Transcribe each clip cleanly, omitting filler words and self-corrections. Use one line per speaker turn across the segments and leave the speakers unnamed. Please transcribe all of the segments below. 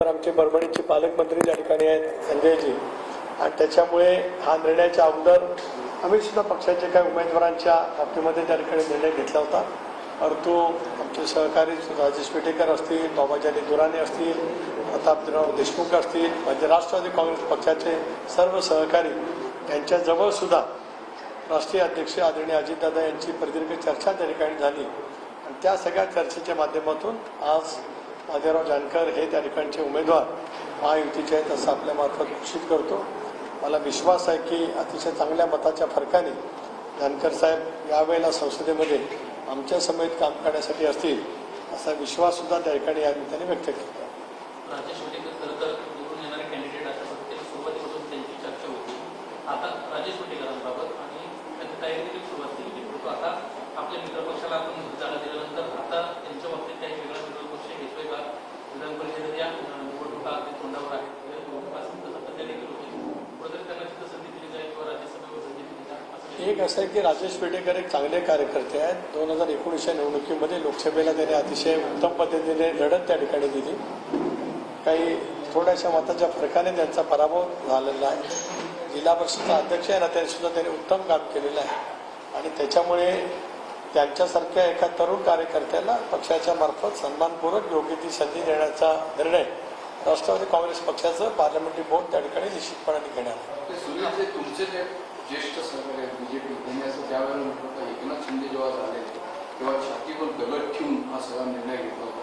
आमचे परभणीचे पालकमंत्री त्या ठिकाणी आहेत संजयजी, आणि त्याच्यामुळे हा निर्णयाच्या अगोदर आम्ही सुद्धा पक्षाचे काही उमेदवारांच्या बाबतीमध्ये त्या ठिकाणी निर्णय घेतला होता. परंतु आमचे सहकारी राजेश पेटेकर असतील, बाबाजानी दुराणे असतील, प्रतापराव देशमुख असतील, म्हणजे राष्ट्रवादी काँग्रेस पक्षाचे सर्व सहकारी यांच्याजवळ सुद्धा राष्ट्रीय अध्यक्ष आदरणीय अजितदादा यांची प्रदीर्घ चर्चा त्या ठिकाणी झाली, आणि त्या सगळ्या चर्चेच्या माध्यमातून आज महादेवराव जानकर हे त्या ठिकाणचे उमेदवार महायुतीचे आहेत असं आपल्यामार्फत घोषित करतो. मला विश्वास आहे की अतिशय चांगल्या मताच्या फरकाने जानकर साहेब यावेळेला संसदेमध्ये आमच्या समेत काम करण्यासाठी असतील असा विश्वाससुद्धा त्या ठिकाणी या निमित्ताने व्यक्त केला.
राजेश पेटेकर खरं तर निवडून येणारे कॅन्डिडेट असं सुरुवातीपासून त्यांची चर्चा होती. आता राजेश पेटेकरांबाबत आणि त्यांची तयारी देखील सुरुवात केली होती. परंतु आता आपल्या मित्रपक्षाला आपण जागा दिल्यानंतर आता त्यांच्या बाबतीत काही वेगळा विरोध पक्ष घेतोय का? विधान परिषदेच्या निवडणुका तोंडावर आहेत,
एक असं आहे की राजेश पेटेकर एक चांगले कार्यकर्ते आहेत. 2019च्या निवडणुकीमध्ये लोकसभेला त्यांनी अतिशय उत्तम पद्धतीने लढत त्या ठिकाणी दिली. काही थोड्याशा मताच्या फरकाने त्यांचा पराभव झालेला आहे. जिल्हा परिषदेचा अध्यक्ष आहे ना, त्यांनी सुद्धा त्यांनी उत्तम काम केलेलं आहे, आणि त्याच्यामुळे त्यांच्यासारख्या एका तरुण कार्यकर्त्याला पक्षाच्या मार्फत सन्मानपूर्वक योग्य ती संधी देण्याचा निर्णय राष्ट्रवादी काँग्रेस पक्षाचं पार्लमेंटरी बोर्ड त्या ठिकाणी निश्चितपणे घेणार आहे.
तुमचे जे ज्येष्ठ सहकारी आहेत बीजेपी, त्यांनी असं त्यावेळेला म्हटलं होतं एकनाथ शिंदे जेव्हा झाले तेव्हा छातीवर दगड ठेवून हा सगळा निर्णय घेतला होता.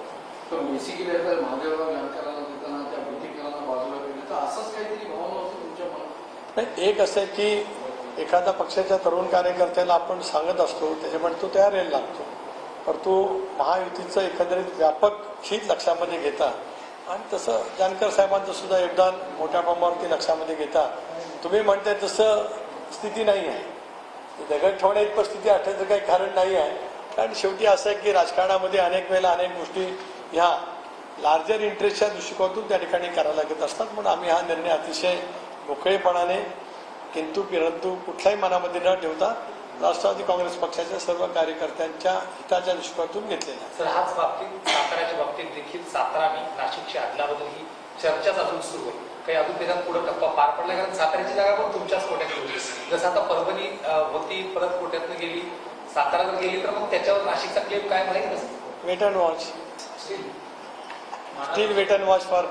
तर बेसिकली आता महादेवराव जानकरांना देताना त्या भूतिकांना बाजूला केलं तर असंच काहीतरी भावना होती तुमच्या मनात?
नाही, एक असं आहे की एखादा पक्षाच्या तरुण कार्यकर्त्याला आपण सांगत असतो त्याच्यामुळे तो तयार यायला लागतो, परंतु महायुतीचं एकंदरीत व्यापक हित लक्षामध्ये घेता आणि तसं जानकर साहेबांचं सुद्धा योगदान मोठ्या प्रमाणावरती लक्षामध्ये घेता तुम्ही म्हणताय तसं स्थिती नाही आहे. दगड ठेवण्या इतपत स्थिती आठवण्याचं काही कारण नाही आहे. कारण शेवटी असं आहे की राजकारणामध्ये अनेक वेळेला अनेक गोष्टी ह्या लार्जर इंटरेस्टच्या दृष्टिकोनातून त्या ठिकाणी करायला लागत असतात. म्हणून आम्ही हा निर्णय अतिशय मोकळेपणाने किंतु परंतु कुठल्याही मनामध्ये न ठेवता राष्ट्रवादी काँग्रेस पक्षाच्या सर्व कार्यकर्त्यांच्या हिताच्या दृष्टिकोनातून घेतलेला.
सर, हाच बाबतीत साताऱ्याच्या बाबतीत देखील सातारा आणि नाशिकच्या अदलाबद्दल ही चर्चाच अजून सुरू आहे. काही अजून त्याच्यात पुढे टप्पा पार पडला, कारण साताऱ्याची जागा पण तुमच्याच कोट्यात होती. जसं आता परभणी होती, परत कोट्यातनं गेली, सातारा जर गेली तर मग त्याच्यावर नाशिकचा क्लेम काय माहिती कसं?
Wait and watch, still wait and watch for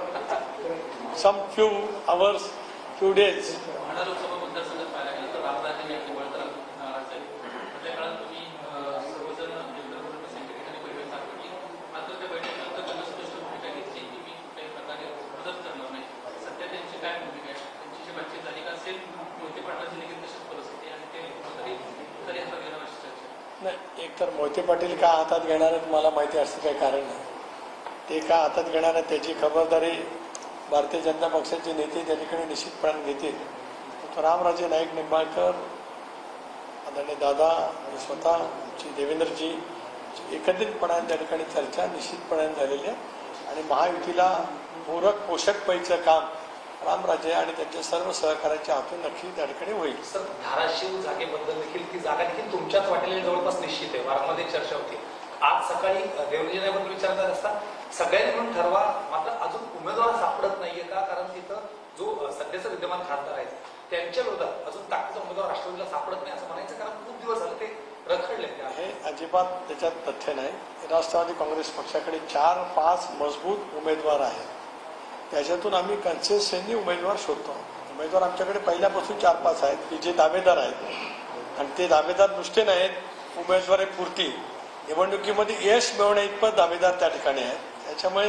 some few hours, few days.
Lok Sabha मतदारसंघात पाहायला गेलं तर रामराजे यांनी बळतर नाराज झाले. त्या काळात तुम्ही सर्वजण ठिकाणी बैठक सापडली, मात्र त्या बैठकीनंतर त्यांना स्पष्ट भूमिका घेतली की मी कुठल्याही प्रकारे मदत करणार नाही. सध्या त्यांची काय भूमिका आहे? त्यांची बातचीत झाली का? असेल मोहिते पाटलांची देखील तशीच परिस्थिती आणि ते तरी हातात घेणार अशी चर्चा
नाही. एकतर मोहिते पाटील का हातात घेणार आहेत मला माहिती असं काही कारण नाही. ते का हातात घेणार आहेत त्याची खबरदारी भारतीय जनता पक्षाचे नेते त्या ठिकाणी निश्चितपणे घेतील. तो रामराजे नाईक निंबाळकर, आदरणीय दादा, स्वतः देवेंद्रजी एकत्रितपणाने त्या ठिकाणी चर्चा निश्चितपणे झालेली आहे, आणि महायुतीला पूरक पोषक पैचं काम रामराजे आणि त्यांच्या सर्व सहकार्याच्या हातून नक्की त्या ठिकाणी होईल.
सर, धाराशिव जागेबद्दल देखील ती जागा देखील तुमच्याच वाटेल जवळपास निश्चित आहे. वारंवार चर्चा होती. आज सकाळी देवजीबद्दल विचारतात असता सगळ्यांनी म्हणून ठरवा, मात्र अजून उमेदवार सापडत नाहीये का? कारण तिथं जो सध्याचा विद्यमान खासदार आहेत त्यांच्या विरोधात अजून ताकदीचा उमेदवार राष्ट्रवादीला सापडत नाही असं म्हणायचं, कारण खूप दिवस झाले ते रखडले.
हे अजिबात त्याच्यात तथ्य नाही. राष्ट्रवादी काँग्रेस पक्षाकडे 4-5 मजबूत उमेदवार आहेत. त्याच्यातून आम्ही कन्सिस्टंटली उमेदवार शोधतो. उमेदवार आमच्याकडे पहिल्यापासून 4-5 आहेत की जे दावेदार आहेत, आणि ते दावेदार नुसते नाहीत उमेदवारी पुरती निवडणुकीमध्ये यश मिळवण्या इतपत दावेदार त्या ठिकाणी आहेत. त्याच्यामुळे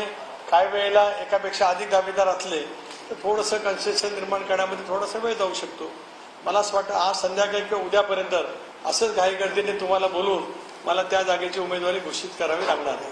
काही वेळेला एकापेक्षा अधिक दावेदार असले तर थोडंसं कन्सेशन निर्माण करण्यामध्ये थोडासा वेळ जाऊ शकतो. मला असं वाटतं आज संध्याकाळी किंवा उद्यापर्यंत असंच घाईगर्दीने तुम्हाला बोलून मला त्या जागेची उमेदवारी घोषित करावी लागणार आहे.